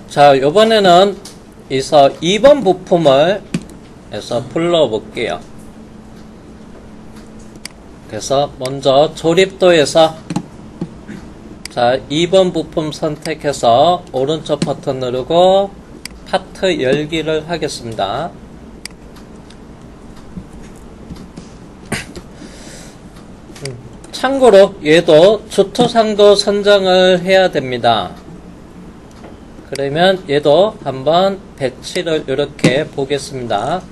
자, 요번에는 이서 2번 부품을 해서 불러볼게요. 그래서 먼저 조립도에서 자, 2번 부품 선택해서 오른쪽 버튼 누르고 파트 열기를 하겠습니다. 참고로 얘도 주투상도 선정을 해야 됩니다. 그러면 얘도 한번 배치를 이렇게 보겠습니다.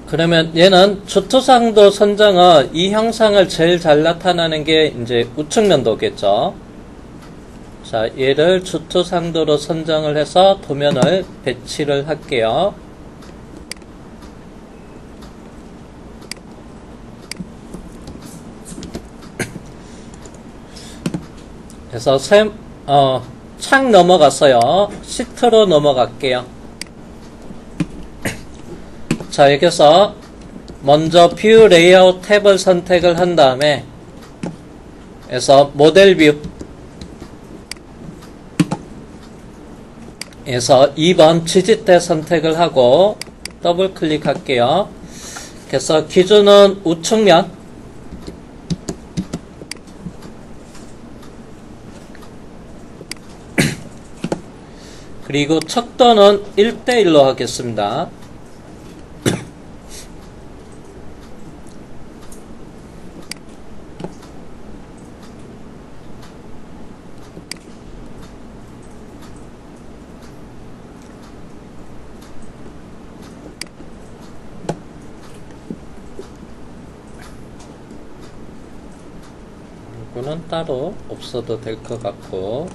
그러면 얘는 주투상도 선정은 이 형상을 제일 잘 나타나는 게 이제 우측면도겠죠. 자, 얘를 주투상도로 선정을 해서 도면을 배치를 할게요. 그래서 창 넘어갔어요. 시트로 넘어갈게요. 자, 여기서 먼저 뷰 레이아웃 탭을 선택을 한 다음에 에서 모델 뷰 에서 2번 지지대 선택을 하고 더블 클릭할게요. 그래서 기준은 우측면, 그리고 척도는 1:1로 하겠습니다. 이거는 따로 없어도 될 것 같고,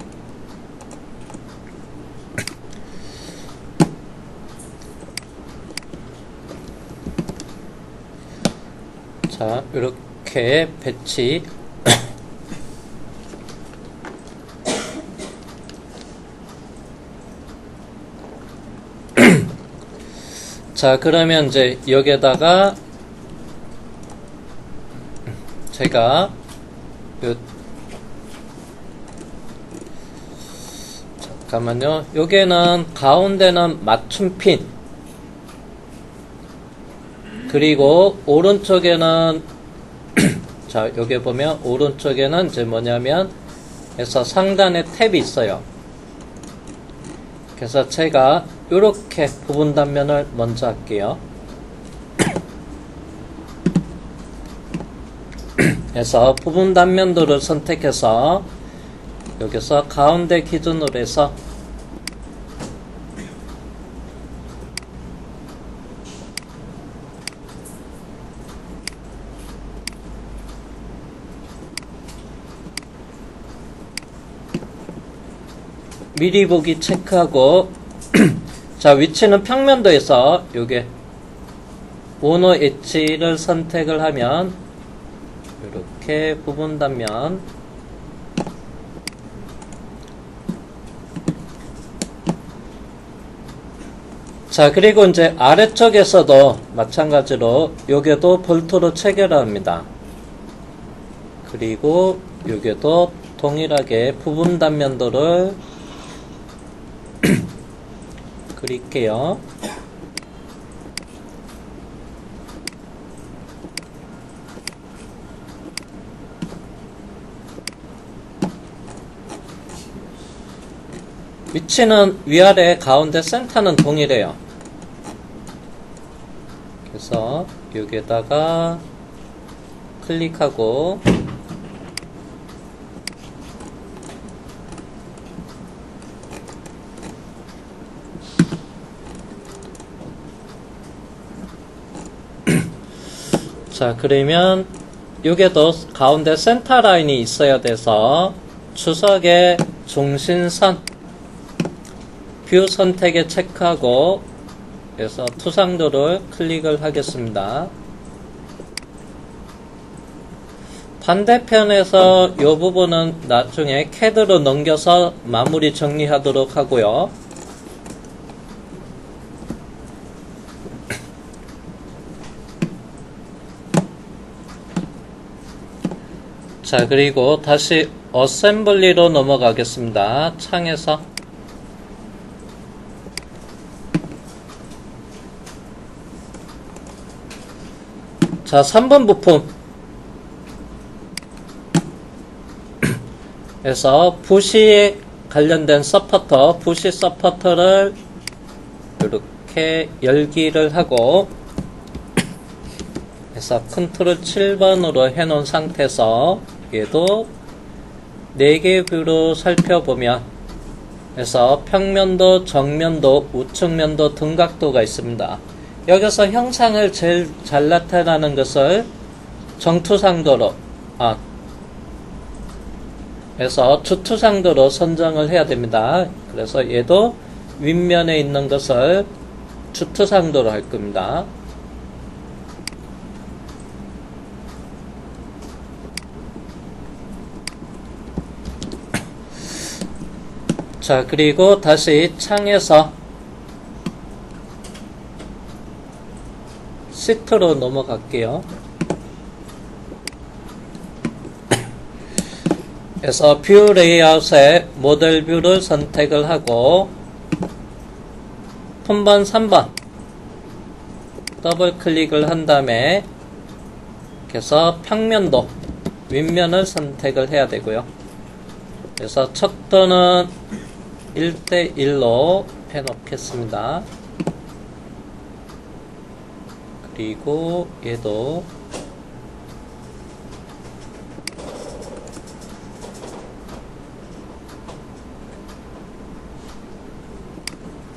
자, 이렇게 배치. 자, 그러면 이제 여기에다가 제가 잠깐만요. 여기는 가운데는 맞춤핀, 그리고 오른쪽에는 자, 여기 보면 오른쪽에는 이제 뭐냐면 그래서 상단에 탭이 있어요. 그래서 제가 이렇게 부분 단면을 먼저 할게요. 그래서 부분 단면도를 선택해서 여기서 가운데 기준으로 해서 미리 보기 체크하고 자, 위치는 평면도에서 요게 오너 엣지를 선택을 하면 이렇게 부분 단면, 자, 그리고 이제 아래쪽에서도 마찬가지로 요게도 볼트로 체결합니다. 그리고 요게도 동일하게 부분 단면도를 그릴게요. 위치는 위아래 가운데 센터는 동일해요. 그래서 여기에다가 클릭하고 자, 그러면 여기에도 가운데 센터 라인이 있어야 돼서 추석의 중심선 뷰 선택에 체크하고 그래서 투상도를 클릭을 하겠습니다. 반대편에서 이 부분은 나중에 CAD로 넘겨서 마무리 정리하도록 하고요. 자, 그리고 다시 어셈블리로 넘어가겠습니다. 창에서 자, 3번 부품 에서 부시에 관련된 서포터, 부시 서포터를 이렇게 열기를 하고 해서 컨트롤 7번으로 해놓은 상태에서 얘도 4개 뷰로 살펴보면 해서 평면도, 정면도, 우측면도, 등각도가 있습니다. 여기서 형상을 제일 잘 나타나는 것을 정투상도로 그래서 주투상도로 선정을 해야 됩니다. 그래서 얘도 윗면에 있는 것을 주투상도로 할 겁니다. 자, 그리고 다시 창에서 시트로 넘어갈게요. 그래서 뷰 레이아웃에 모델 뷰를 선택을 하고 품번 3번 더블 클릭을 한 다음에 그래서 평면도 윗면을 선택을 해야 되고요. 그래서 척도는 1:1로 해 놓겠습니다. 그리고 얘도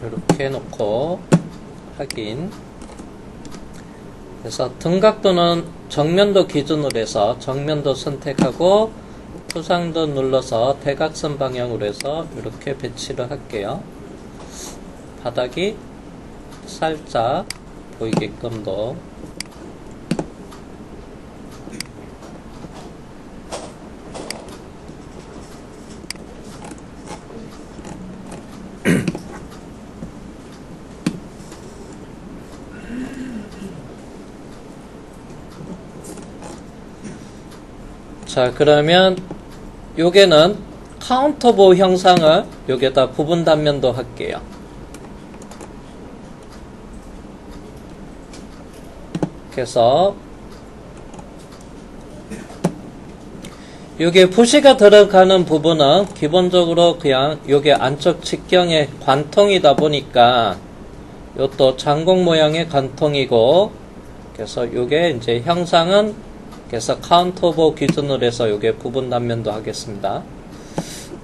이렇게 해놓고 확인. 그래서 등각도는 정면도 기준으로 해서 정면도 선택하고 투상도 눌러서 대각선 방향으로 해서 이렇게 배치를 할게요. 바닥이 살짝 보이게끔도. 자, 그러면 요게는 카운터보 형상을 여기에다 부분 단면도 할게요. 그래서 요게 부시가 들어가는 부분은 기본적으로 그냥 요게 안쪽 직경의 관통이다 보니까 요또 장공 모양의 관통이고, 그래서 요게 이제 형상은 그래서 카운터보 기준으로 해서 요게 부분 단면도 하겠습니다.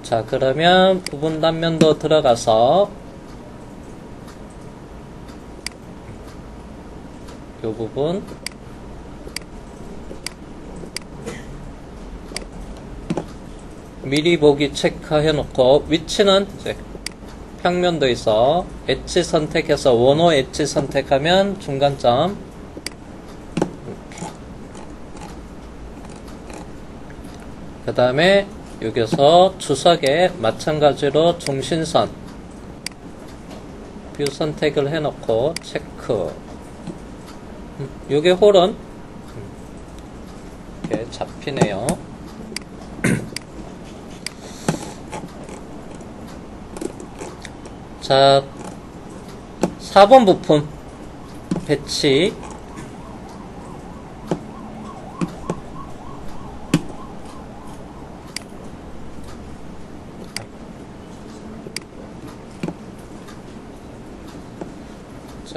자, 그러면 부분 단면도 들어가서 요 부분 미리 보기 체크해 놓고 위치는 이제 평면도에서 엣지 선택해서 원호 엣지 선택하면 중간점 그 다음에 여기서 주석에 마찬가지로 중심선 뷰 선택을 해놓고 체크. 요게 홀은 이렇게 잡히네요. 자, 4번 부품 배치.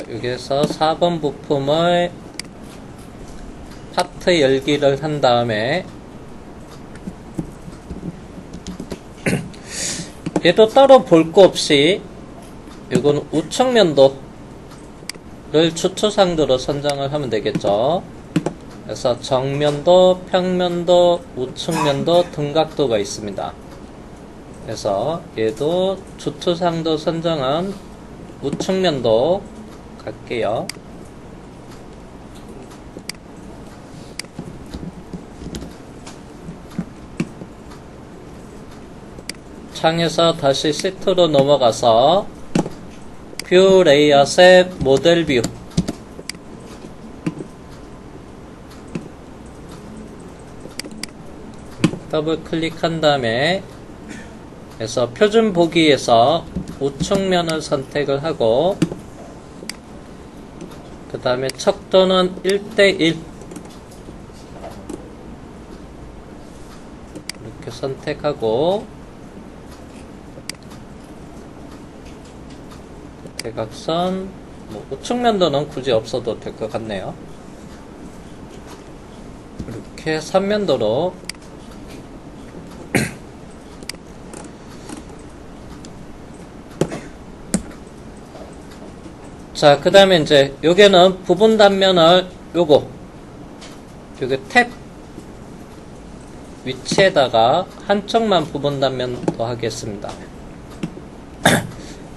여기서 4번 부품을 파트 열기를 한 다음에 얘도 따로 볼 거 없이 이건 우측면도를 주투상도로 선정을 하면 되겠죠. 그래서 정면도, 평면도, 우측면도, 등각도가 있습니다. 그래서 얘도 주투상도 선정한 우측면도 갈게요. 창에서 다시 시트로 넘어가서 뷰 레이아웃의 모델 뷰 더블 클릭한 다음에 그래서 표준 보기에서 우측면을 선택을 하고 그 다음에 척도는 1:1 이렇게 선택하고 대각선 뭐 우측면도는 굳이 없어도 될 것 같네요. 이렇게 3면도로 자, 그 다음에 이제 요게는 부분 단면을 요게 탭 위치에다가 한쪽만 부분 단면도 하겠습니다.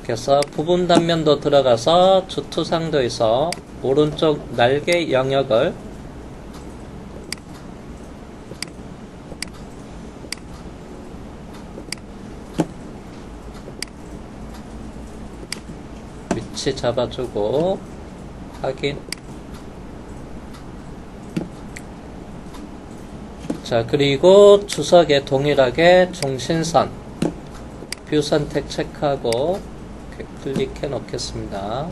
그래서 부분 단면도 들어가서 주투상도에서 오른쪽 날개 영역을 위치 잡아주고 확인. 자, 그리고 주석에 동일하게 중심선 뷰 선택 체크하고 클릭해 놓겠습니다.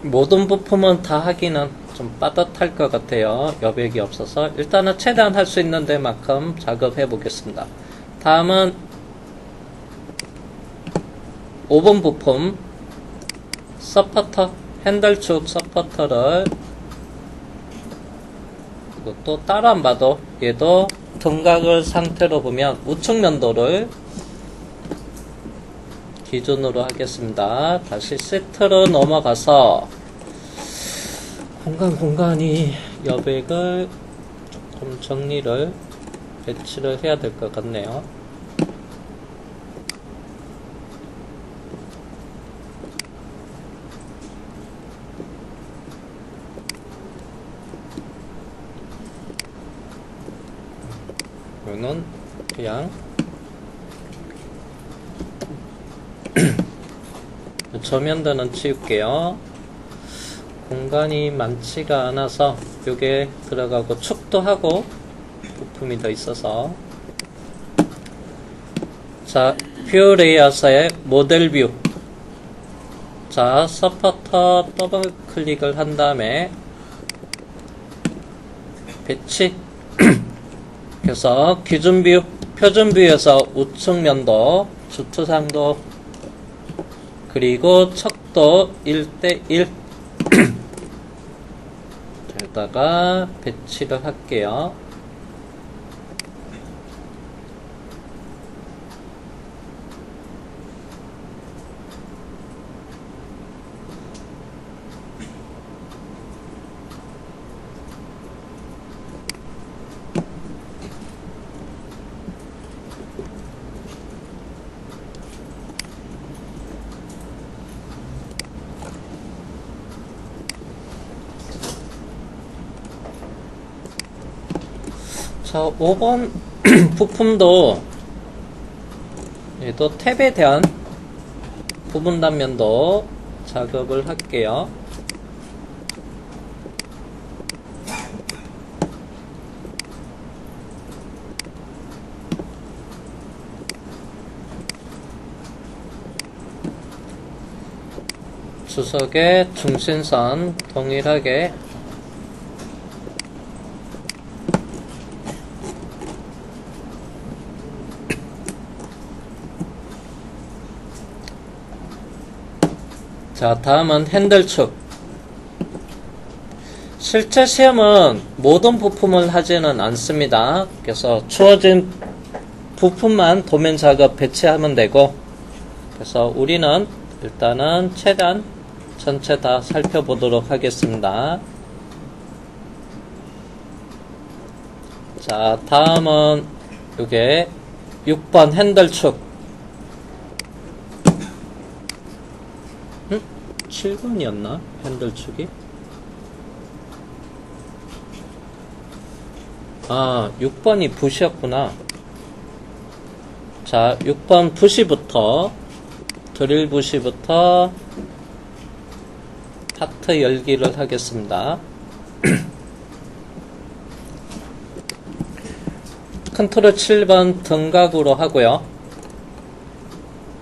모든 부품은 다 하기는 좀 빠듯할 것 같아요. 여백이 없어서 일단은 최대한 할 수 있는 데만큼 작업해 보겠습니다. 다음은 5번 부품 서포터 핸들축 서포터를 이것도 따로 안 봐도 얘도 등각을 상태로 보면 우측면도를 기준으로 하겠습니다. 다시 세트로 넘어가서 공간이 여백을 조금 정리를 배치를 해야 될 것 같네요. 이거는 그냥 저면도는 치울게요. 공간이 많지가 않아서 요게 들어가고 축도 하고 부품이 더 있어서 자, 뷰 레이아웃의 모델 뷰 자, 서포터 더블 클릭을 한 다음에 배치 그래서 기준 뷰 표준 뷰에서 우측 면도 주투상도 그리고 척도 1:1 여기다가 배치를 할게요. 자, 5번 부품도 얘도 탭에 대한 부분 단면도 작업을 할게요. 주석의 중심선 동일하게 자, 다음은 핸들축. 실제 시험은 모든 부품을 하지는 않습니다. 그래서 주어진 부품만 도면 작업 배치하면 되고, 그래서 우리는 일단은 최대한 전체 다 살펴보도록 하겠습니다. 자, 다음은 이게 6번 핸들축. 7번이었나? 핸들축이? 6번이 붓이었구나. 자, 6번 붓이부터, 드릴 붓이부터 파트 열기를 하겠습니다. 컨트롤 7번 등각으로 하고요.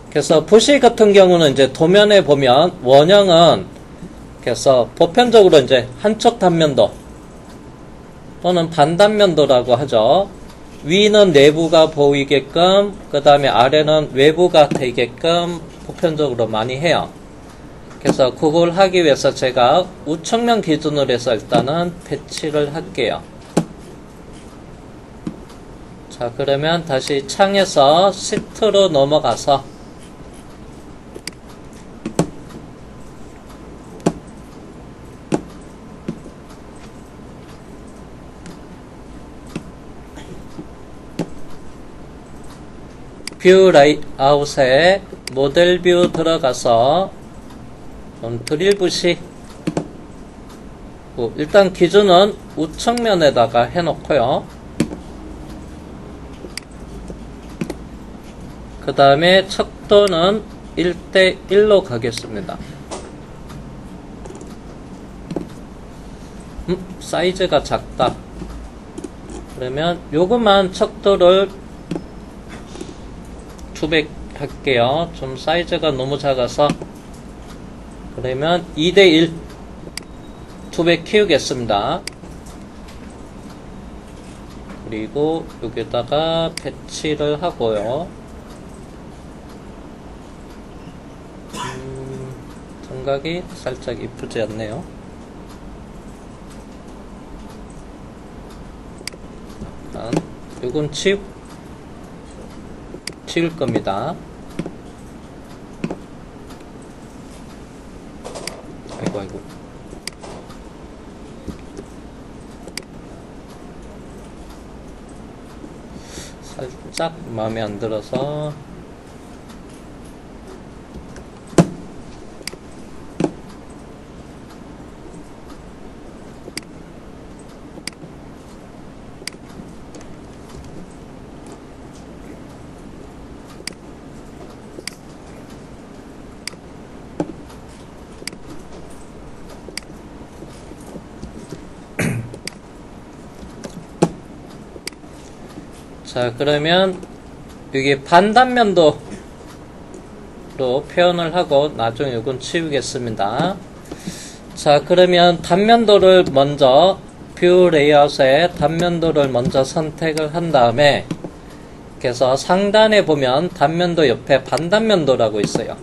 그래서 붓이 같은 경우는 이제 도면에 보면 원형은 그래서 보편적으로 이제 한쪽 단면도 또는 반단면도라고 하죠. 위는 내부가 보이게끔 그 다음에 아래는 외부가 되게끔 보편적으로 많이 해요. 그래서 그걸 하기 위해서 제가 우측면 기준으로 해서 일단은 배치를 할게요. 자, 그러면 다시 창에서 시트로 넘어가서 뷰 레이아웃에 모델 뷰 들어가서 드릴 붓이 일단 기준은 우측면에다가 해놓고요. 그 다음에 척도는 1:1로 가겠습니다. 사이즈가 작다. 그러면 요것만 척도를 200 할게요. 좀 사이즈가 너무 작아서. 그러면 2:1 200 키우겠습니다. 그리고 여기다가 배치를 하고요. 등각이 살짝 이쁘지 않네요. 이건 치울 겁니다. 아이고. 살짝 마음에 안 들어서 자, 그러면 여기 반단면도로 표현을 하고 나중에 이건 치우겠습니다. 자, 그러면 단면도를 먼저 뷰 레이아웃에 단면도를 먼저 선택을 한 다음에 그래서 상단에 보면 단면도 옆에 반단면도라고 있어요.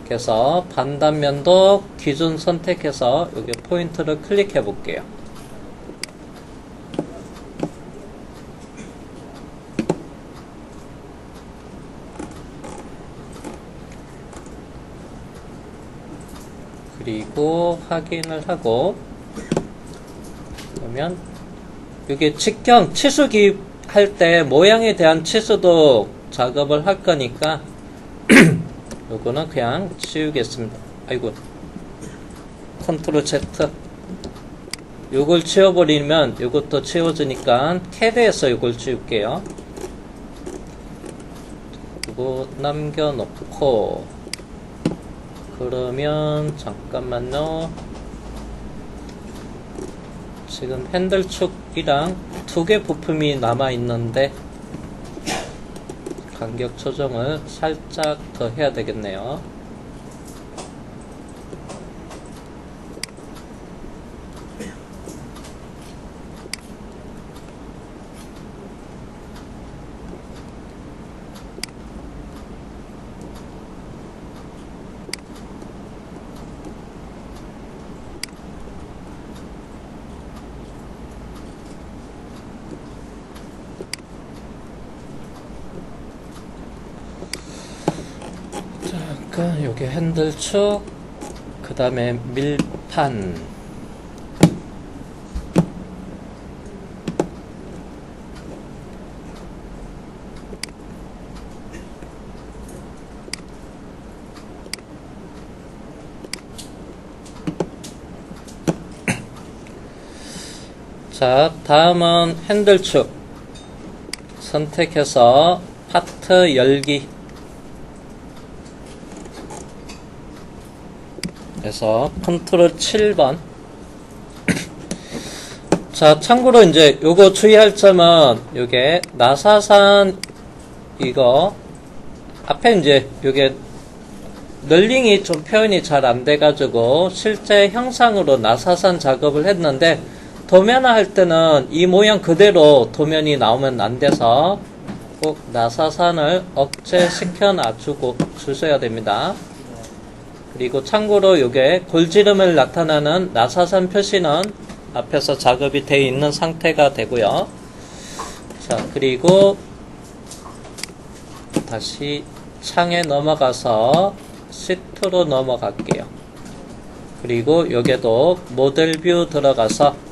그래서 반단면도 기준 선택해서 여기 포인트를 클릭해 볼게요. 그리고 확인을 하고 그러면 여기 직경 치수기 할 때 모양에 대한 치수도 작업을 할 거니까 요거는 그냥 치우겠습니다. 아이고, 컨트롤 Z 요걸 치워버리면 요것도 치워지니까 캐드에서 요걸 지울게요. 그리고 남겨놓고 그러면 잠깐만요. 지금 핸들축이랑 2개 부품이 남아있는데 간격 조정을 살짝 더 해야 되겠네요. 요게 핸들축, 그 다음에 밀판, 자, 다음은 핸들축 선택해서 파트 열기 그래서 컨트롤 7번. 자, 참고로 이제 요거 주의할 점은 요게 나사산 이거 앞에 이제 요게 널링이 좀 표현이 잘 안 돼가지고 실제 형상으로 나사산 작업을 했는데 도면화 할 때는 이 모양 그대로 도면이 나오면 안 돼서 꼭 나사산을 억제시켜 놔주고 주셔야 됩니다. 그리고 참고로 요게 골지름을 나타나는 나사산 표시는 앞에서 작업이 되어 있는 상태가 되고요. 자, 그리고 다시 창에 넘어가서 시트로 넘어갈게요. 그리고 여기도 모델 뷰 들어가서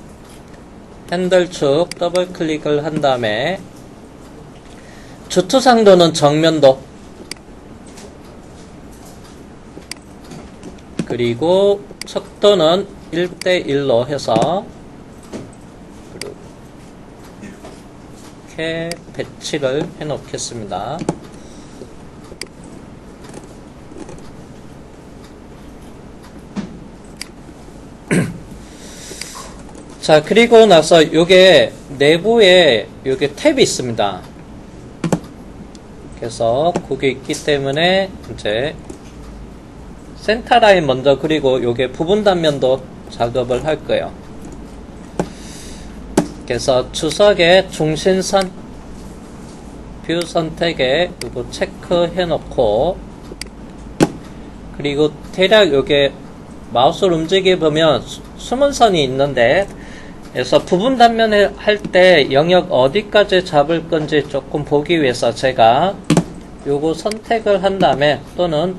핸들축 더블 클릭을 한 다음에 주투상도는 정면도 그리고 척도는 1:1로 해서 이렇게 배치를 해 놓겠습니다. 자, 그리고 나서 요게 내부에 요게 탭이 있습니다. 그래서 그게 있기 때문에 이제 센터 라인 먼저 그리고 요게 부분 단면도 작업을 할 거예요. 그래서 주석의 중심선 뷰 선택에 요거 체크해 놓고 그리고 대략 요게 마우스를 움직여 보면 숨은 선이 있는데 그래서 부분 단면을 할 때 영역 어디까지 잡을 건지 조금 보기 위해서 제가 요거 선택을 한 다음에 또는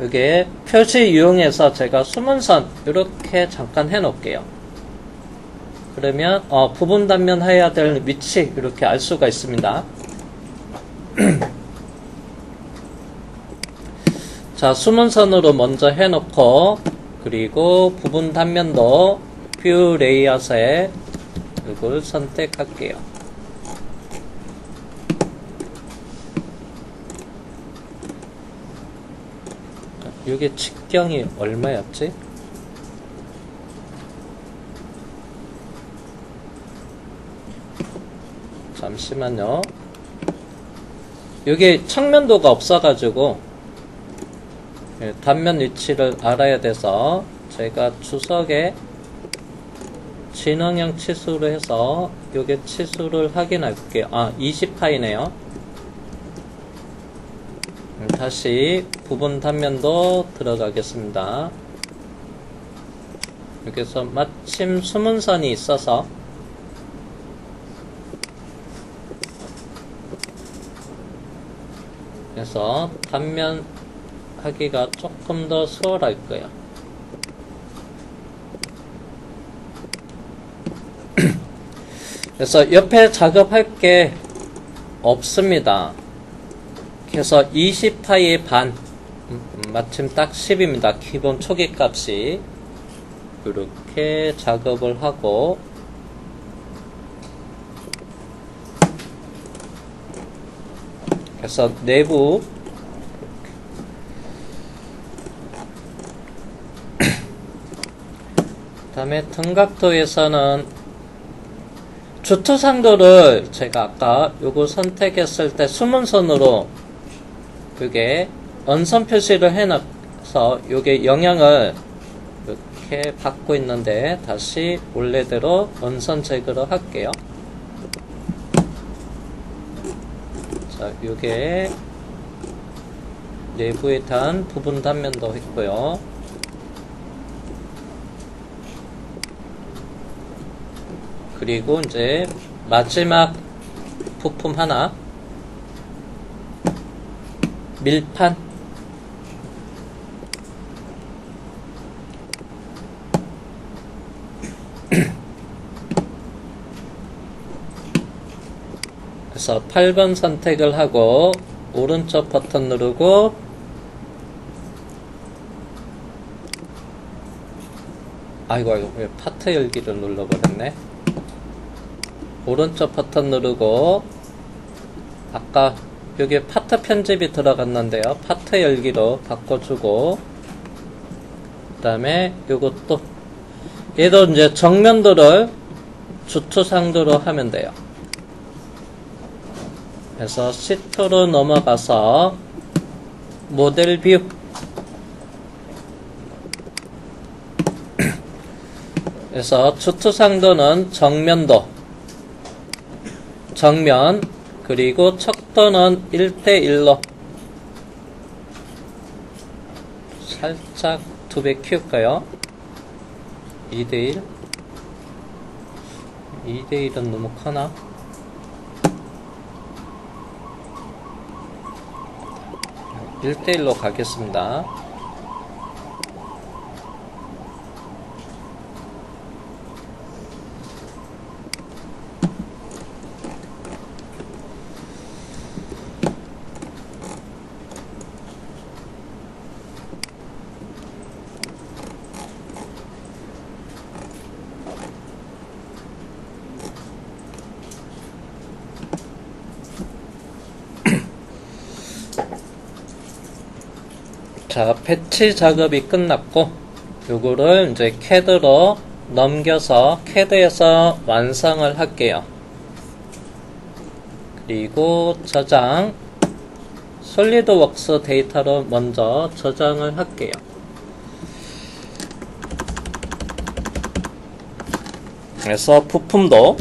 여기에 표시 이용해서 제가 숨은 선 이렇게 잠깐 해 놓을게요. 그러면 부분 단면 해야 될 위치 이렇게 알 수가 있습니다. 자, 숨은 선으로 먼저 해 놓고 그리고 부분 단면도 뷰 레이아웃에 이걸 선택할게요. 이게 직경이 얼마였지? 잠시만요. 이게 측면도가 없어가지고 단면 위치를 알아야 돼서 제가 주석에 진영형 치수로 해서 요게 치수를 확인할게요. 20파이네요. 다시 부분 단면도 들어가겠습니다. 여기서 마침 숨은 선이 있어서 그래서 단면 하기가 조금 더 수월할 거예요. 그래서 옆에 작업할 게 없습니다. 그래서 20파이의 반 마침 딱 10입니다. 기본 초기 값이 이렇게 작업을 하고 그래서 내부 그 다음에 등각도에서는 주투상도를 제가 아까 요거 선택했을 때 숨은 선으로 요게 언선 표시를 해놔서 요게 영향을 이렇게 받고 있는데 다시 원래대로 언선 제거를 할게요. 자, 요게 내부에 대한 부분 단면도 했고요. 그리고 이제 마지막 부품 하나 밀판 그래서 8번 선택을 하고 오른쪽 버튼 누르고 아이고 왜 파트 열기를 눌러버렸네. 오른쪽 버튼 누르고 아까 여기 파트 편집이 들어갔는데요, 파트 열기로 바꿔주고, 그 다음에 요것도 얘도 이제 정면도를 주투상도로 하면 돼요. 그래서 시트로 넘어가서 모델 뷰, 그래서 주투상도는 정면도, 정면, 그리고 척도는 1대1로 살짝 2배 키울까요? 2대1? 2대1은 너무 크나? 1대1로 가겠습니다. 자, 패치 작업이 끝났고, 요거를 이제 CAD로 넘겨서 CAD에서 완성을 할게요. 그리고 저장, 솔리드웍스 데이터로 먼저 저장을 할게요. 그래서 부품도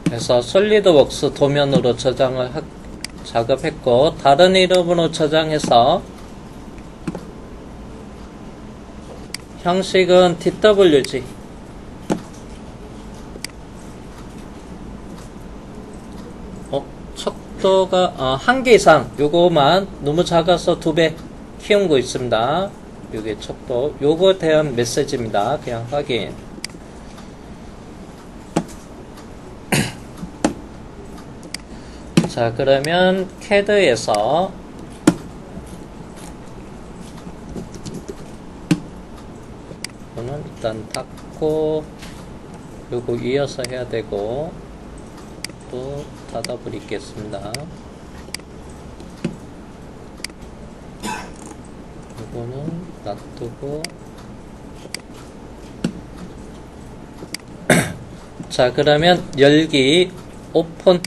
그래서 솔리드웍스 도면으로 저장을 작업했고, 다른 이름으로 저장해서 형식은 DWG, 척도가 1개 이상, 요거만 너무 작아서 2배 키운 거 있습니다. 요게 척도, 요거에 대한 메시지입니다. 그냥 확인. 자, 그러면 CAD에서 이거는 일단 닫고, 요거 이어서 해야 되고, 또 닫아버리겠습니다. 요거는 놔두고. 자, 그러면 열기 오픈.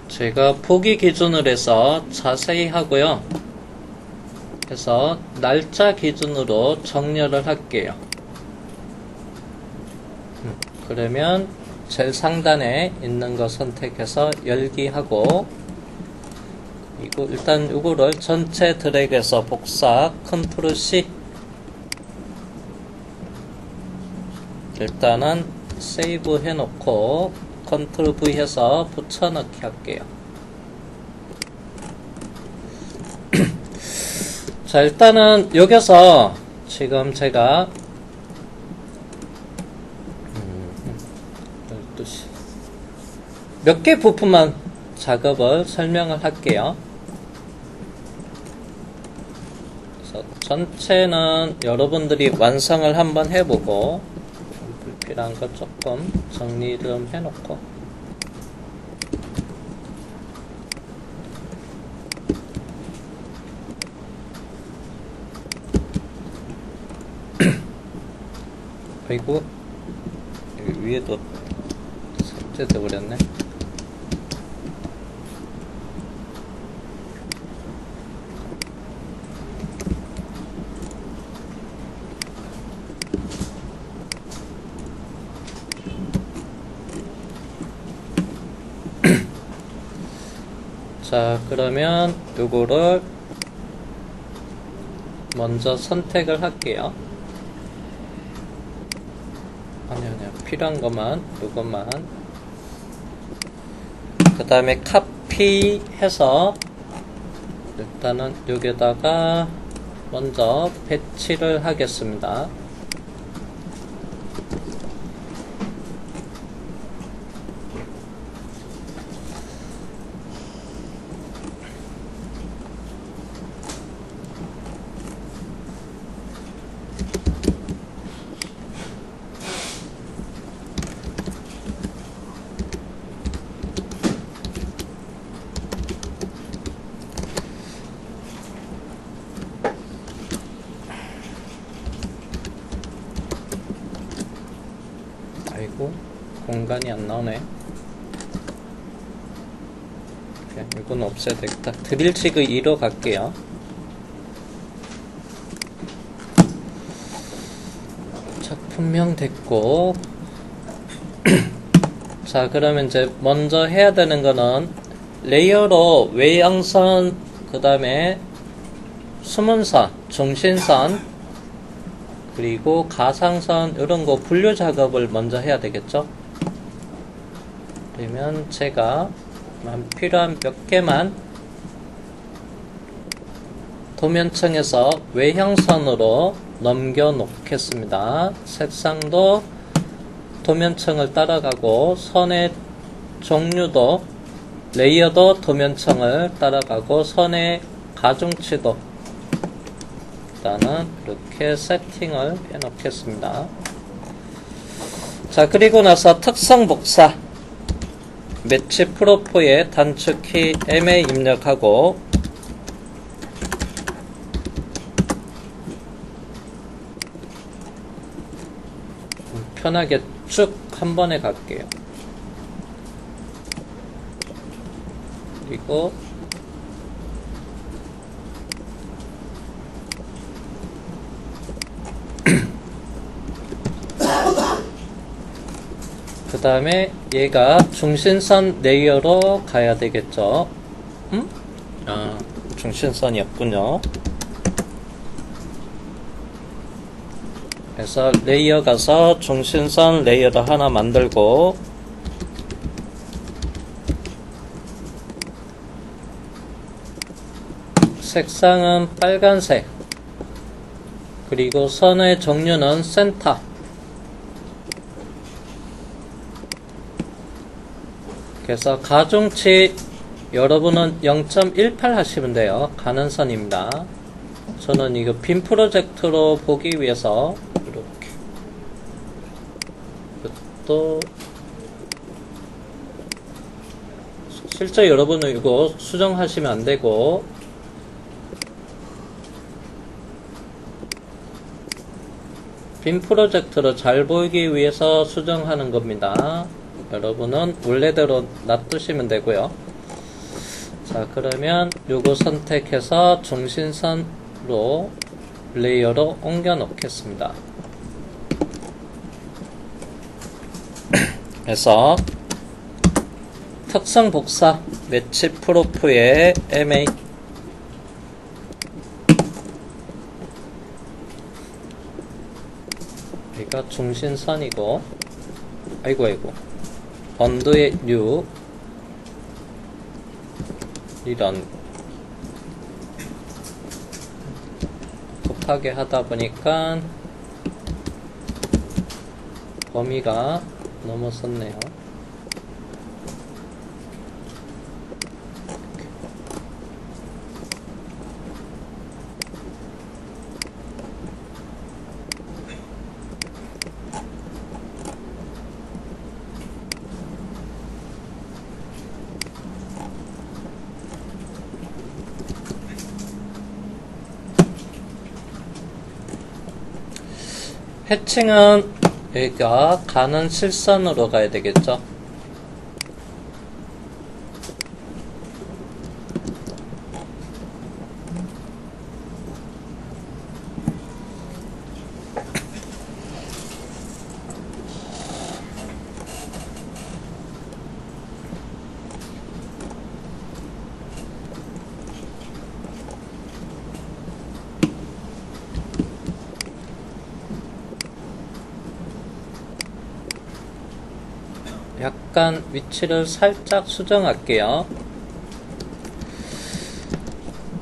제가 보기 기준으로 해서 자세히 하고요. 그래서 날짜 기준으로 정렬을 할게요. 그러면 제일 상단에 있는 거 선택해서 열기하고, 그리고 일단 이거를 전체 드래그해서 복사, 컨트롤 C. 일단은 세이브 해놓고 컨트롤 V 해서 붙여넣기 할게요. 자, 일단은 여기서 지금 제가 12시 몇 개 부품만 작업을 설명을 할게요. 그래서 전체는 여러분들이 완성을 한번 해보고, 불필요한 거 조금 정리 좀 해놓고, 아이고 여기 위에도 삭제돼 버렸네. 자, 그러면 요거를 먼저 선택을 할게요. 아니요, 필요한 것만, 요것만. 그 다음에 카피 해서 일단은 여기다가 먼저 배치를 하겠습니다. 아이고, 공간이 안 나오네. 이건 없애야 되겠다. 드릴치그 2로 갈게요. 작품명 됐고. 자, 그러면 이제 먼저 해야 되는 거는 레이어로 외양선, 그 다음에 숨은선, 중심선, 그리고 가상선 이런 거 분류 작업을 먼저 해야 되겠죠. 그러면 제가 필요한 몇 개만 도면층에서 외형선으로 넘겨 놓겠습니다. 색상도 도면층을 따라가고, 선의 종류도 레이어도 도면층을 따라가고, 선의 가중치도 일단은 이렇게 세팅을 해 놓겠습니다. 자, 그리고 나서 특성 복사 매치 프로포에 단축키 M에 입력하고, 편하게 쭉 한 번에 갈게요. 그리고 그 다음에 얘가 중심선 레이어로 가야 되겠죠. 중심선이었군요. 그래서 레이어 가서 중심선 레이어를 하나 만들고, 색상은 빨간색, 그리고 선의 종류는 센터. 그래서 가중치 여러분은 0.18 하시면 돼요. 가는 선입니다. 저는 이거 빔 프로젝트로 보기 위해서 이렇게 또 실제 여러분은 이거 수정하시면 안 되고, 빔 프로젝트로 잘 보이기 위해서 수정하는 겁니다. 여러분은 원래대로 놔두시면 되고요. 자, 그러면 요거 선택해서 중심선로 레이어로 옮겨 놓겠습니다. 그래서 특성 복사 매치 프로프의 MA 여기가 중심선이고, 아이고 번드의 뉴 이런 급하게 하다 보니까 범위가 넘어섰네요. 해칭은 여기가 가는 실선으로 가야 되겠죠. 약간 위치를 살짝 수정할게요.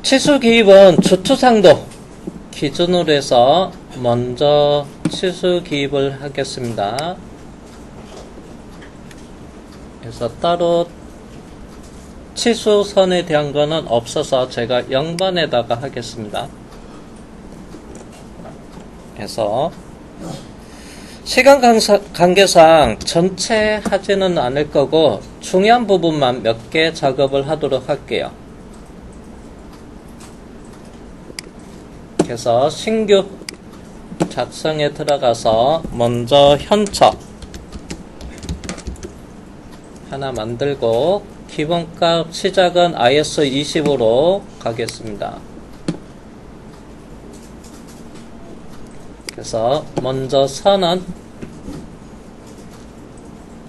치수 기입은 주투상도 기준으로 해서 먼저 치수 기입을 하겠습니다. 그래서 따로 치수선에 대한 거는 없어서 제가 0번에다가 하겠습니다. 그래서 시간 관계상 전체 하지는 않을 거고 중요한 부분만 몇 개 작업을 하도록 할게요. 그래서 신규 작성에 들어가서 먼저 현처 하나 만들고 기본값 시작은 IS20으로 가겠습니다. 그래서 먼저 선은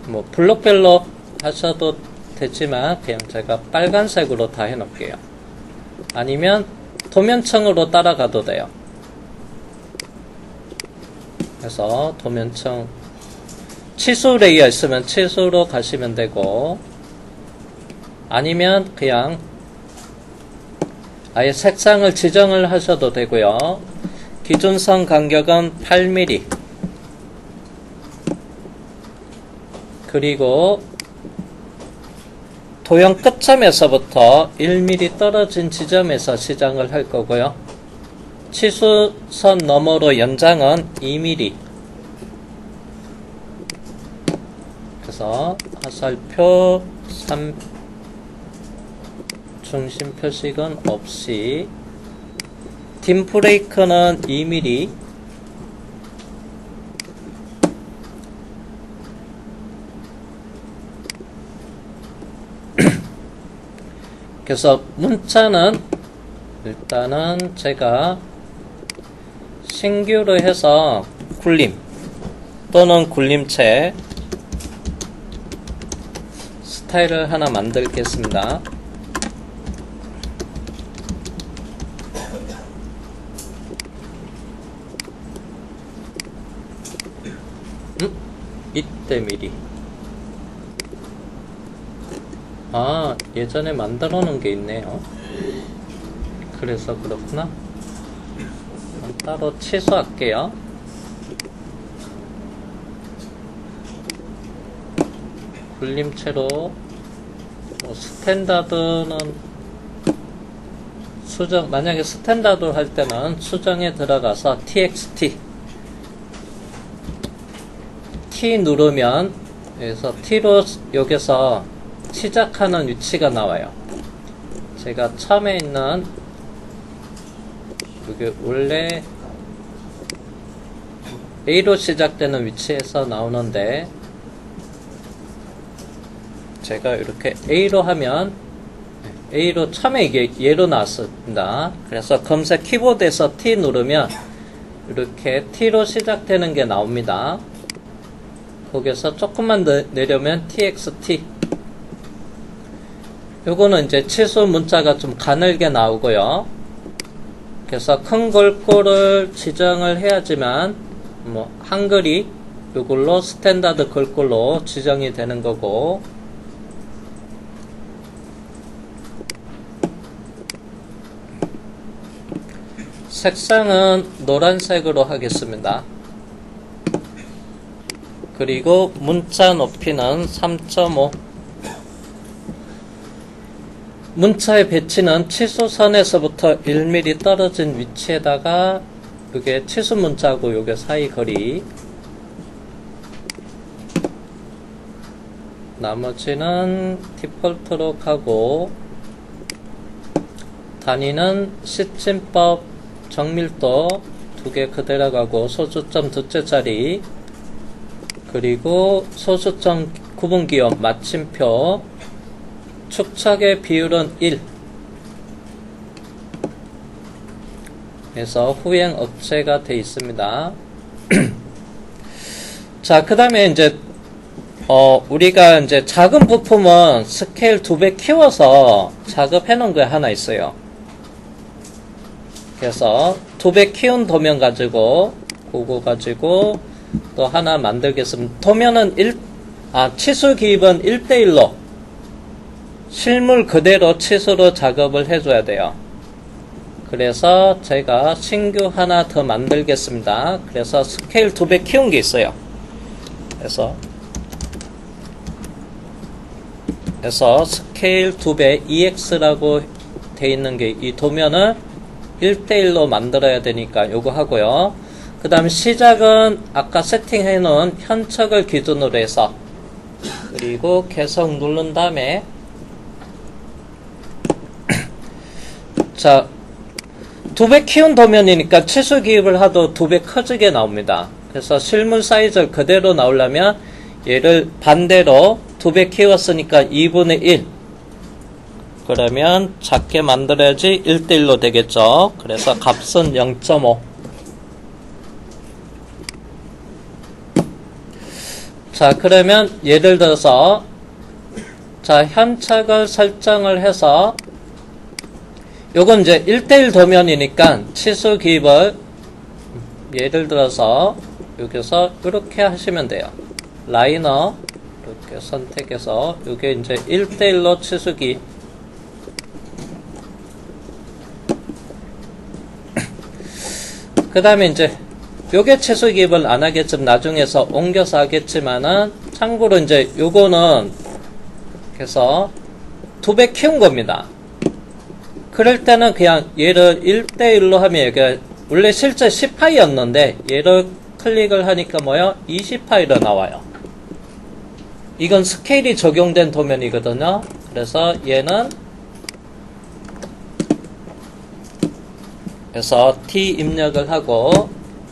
뭐 블록별로 하셔도 되지만 그냥 제가 빨간색으로 다 해놓을게요. 아니면 도면층으로 따라가도 돼요. 그래서 도면층 치수 레이어 있으면 치수로 가시면 되고, 아니면 그냥 아예 색상을 지정을 하셔도 되고요. 기준선 간격은 8mm, 그리고 도형 끝점에서부터 1mm 떨어진 지점에서 시작을 할 거고요. 치수선 너머로 연장은 2mm. 그래서 화살표 3 중심 표식은 없이, 딤 브레이크는 2mm, 그래서 문자는 일단은 제가 신규로 해서 굴림 또는 굴림체 스타일을 하나 만들겠습니다. 이때 미리 예전에 만들어 놓은 게 있네요. 그래서 그렇구나. 따로 취소할게요. 굴림체로 스탠다드는 수정, 만약에 스탠다드 할 때는 수정에 들어가서 txt T 누르면 여기서 T로 여기서 시작하는 위치가 나와요. 제가 처음에 있는 여기 원래 A로 시작되는 위치에서 나오는데, 제가 이렇게 A로 하면 A로 처음에 이게 얘로 나왔습니다. 그래서 검색 키보드에서 T 누르면 이렇게 T로 시작되는 게 나옵니다. 거기서 조금만 내려면 txt. 요거는 이제 치수 문자가 좀 가늘게 나오고요. 그래서 큰 글꼴을 지정을 해야지만 뭐 한글이 요걸로 스탠다드 글꼴로 지정이 되는 거고, 색상은 노란색으로 하겠습니다. 그리고 문자 높이는 3.5. 문자의 배치는 치수선에서부터 1mm 떨어진 위치에다가 이게 치수 문자하고 요게 사이 거리, 나머지는 디폴트로 하고, 단위는 시침법 정밀도 2개 그대로 가고, 소수점 2째짜리, 그리고 소수점 구분기호 마침표, 축척의 비율은 1. 그래서 후행 억제가 되어 있습니다. 자, 그 다음에 이제 우리가 이제 작은 부품은 스케일 2배 키워서 작업해 놓은 게 하나 있어요. 그래서 2배 키운 도면 가지고 그거 가지고 또 하나 만들겠습니다. 도면은 치수 기입은 1대1로 실물 그대로 치수로 작업을 해줘야 돼요. 그래서 제가 신규 하나 더 만들겠습니다. 그래서 스케일 2배 키운 게 있어요. 그래서 스케일 2배 EX라고 돼 있는 게 이 도면을 1대1로 만들어야 되니까 요거 하고요. 그 다음에 시작은 아까 세팅해 놓은 현척을 기준으로 해서, 그리고 계속 누른 다음에 자, 2배 키운 도면이니까 치수 기입을 하도 2배 커지게 나옵니다. 그래서 실물 사이즈를 그대로 나오려면 얘를 반대로 2배 키웠으니까 2분의 1, 그러면 작게 만들어야지 1대1로 되겠죠. 그래서 값은 0.5. 자, 그러면 예를 들어서 자, 현착을 설정을 해서 요건 이제 1대1 도면이니까 치수 기입을 예를 들어서 여기서 이렇게 하시면 돼요. 라이너 이렇게 선택해서 요게 이제 1대1로 치수 기입. 그 다음에 이제 요게 치수 기입을 안 하겠지만 나중에서 옮겨서 하겠지만은 참고로 이제 요거는 그래서 2배 키운 겁니다. 그럴 때는 그냥 얘를 1대1로 하면 이게 원래 실제 10파이였는데 얘를 클릭을 하니까 뭐요? 20파이로 나와요. 이건 스케일이 적용된 도면이거든요. 그래서 얘는 그래서 T 입력을 하고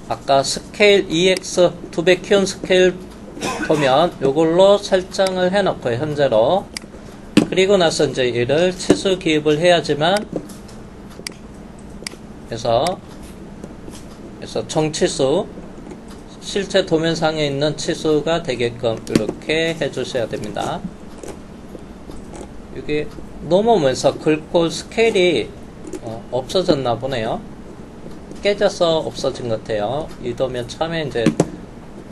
아까 스케일 EX 2배 키운 스케일 도면 요걸로 설정을 해놓고 현재로, 그리고 나서 이제 얘를 치수 기입을 해야지만 그래서 정치수 실제 도면상에 있는 치수가 되게끔 이렇게 해주셔야 됩니다. 이게 넘어오면서 긁고 스케일이 없어졌나 보네요. 깨져서 없어진 것 같아요. 이 도면 처음에 이제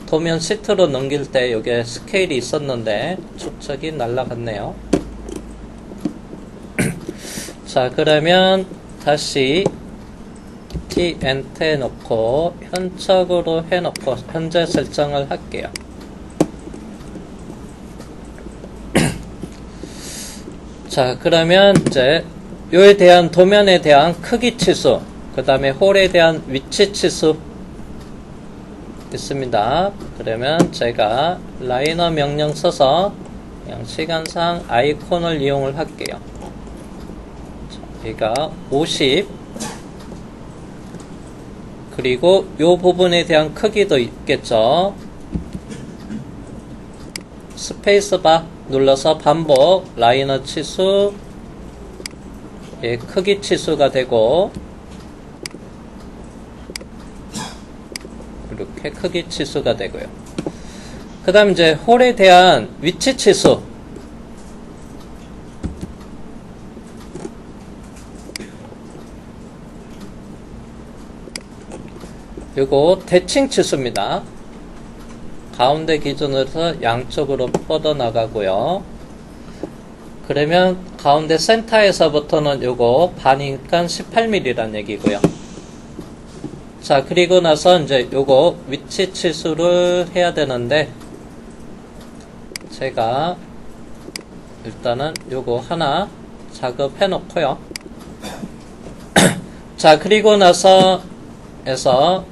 도면 시트로 넘길 때 여기에 스케일이 있었는데 축척이 날라갔네요. 자, 그러면 다시 T 엔터 해놓고 현착으로 해놓고 현재 설정을 할게요. 자, 그러면 이제 요에 대한 도면에 대한 크기 치수, 그 다음에 홀에 대한 위치 치수 있습니다. 그러면 제가 라이너 명령 써서 그냥 시간상 아이콘을 이용을 할게요. 자, 얘가 50, 그리고 요 부분에 대한 크기도 있겠죠. 스페이스바 눌러서 반복 라이너 치수, 예, 크기 치수가 되고 이렇게 크기 치수가 되고요. 그 다음 이제 홀에 대한 위치 치수, 요거 대칭 치수입니다. 가운데 기준으로 해서 양쪽으로 뻗어나가고요. 그러면 가운데 센터에서부터는 요거 반이니까 18mm란 얘기고요. 자, 그리고 나서 이제 요거 위치 치수를 해야 되는데 제가 일단은 요거 하나 작업해 놓고요. 자, 그리고 나서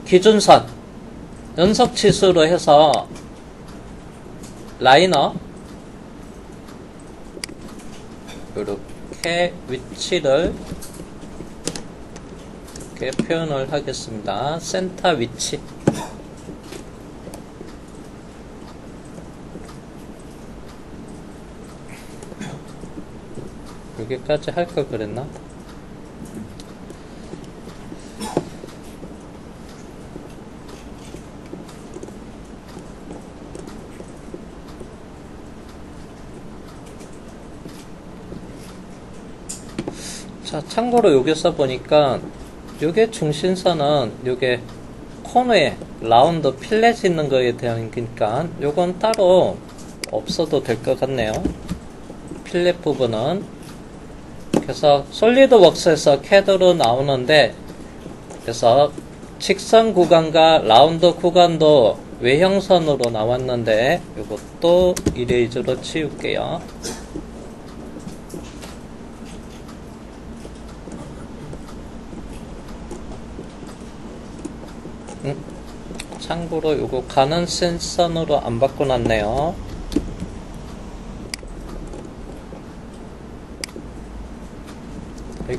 기준선 연속 치수로 해서 라이너 이렇게 위치를 이렇게 표현을 하겠습니다. 센터 위치. 여기까지 할 걸 그랬나? 자, 참고로 여기서 보니까 요게 중심선은 요게 코너에 라운드 필렛 있는 거에 대한 거니까 요건 따로 없어도 될 것 같네요. 필렛 부분은. 그래서 솔리드웍스에서 CAD로 나오는데, 그래서 직선 구간과 라운드 구간도 외형선으로 나왔는데 이것도 이레이저로 치울게요. 참고로 이거 가는 센선으로 안 바꿔놨네요.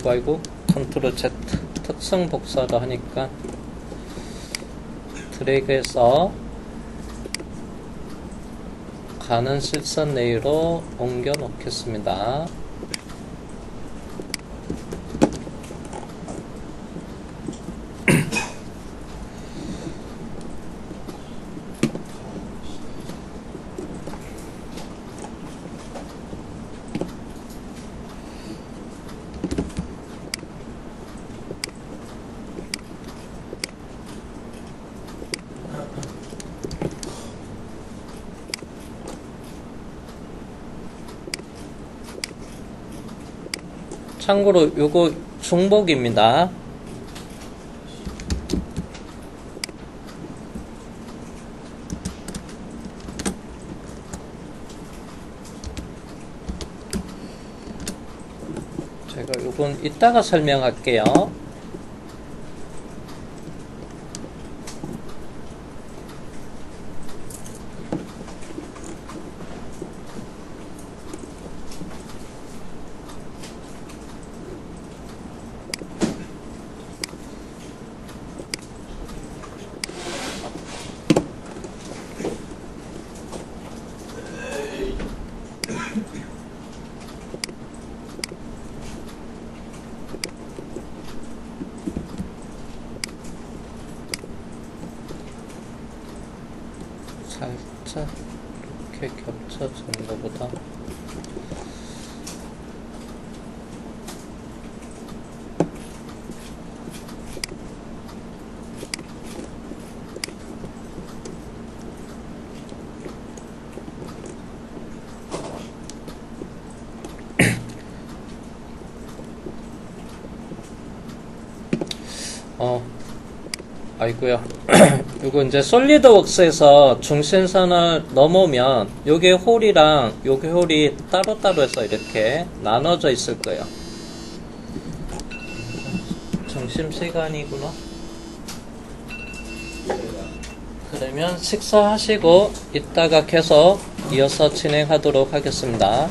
아이고 컨트롤 Z 특성 복사를 하니까 드래그해서 가는 실선 내로 옮겨 놓겠습니다. 참고로 요거 중복입니다. 제가 요건 이따가 설명할게요. 살짝 이렇게 겹쳐지는 것보다 아이고야. 이거 이제 솔리드웍스에서 중심선을 넘으면 요게 홀이랑 요게 홀이 따로따로 해서 이렇게 나눠져 있을 거예요. 점심시간이구나. 그러면 식사하시고 이따가 계속 이어서 진행하도록 하겠습니다.